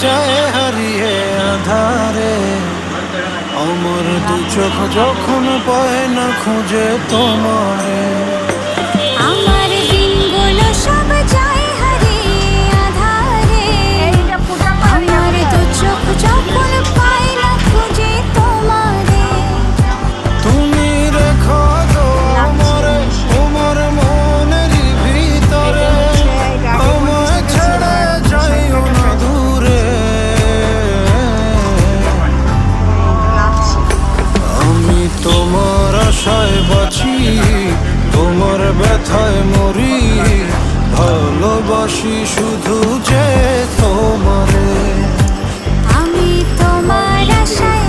যায় হারিয়ে আধারে। আমার দু চোখ যখন পায় না খুঁজে তোমারে। আমার দিনগুলো সব যায় হারিয়ে আধারে। আমার দু চোখ যখন পায় না খুঁজে তোমারে। তুমি রেখো তো আমারে তোমার মনের ভিতরে, আমায় ছেড়ে যাইও না দূরে। আমি তোমার আশায় বাঁচি, তোমার ব্যথায় মরি, ভালোবাসি শুধু যে তোমারে। আমি তোমার আশায়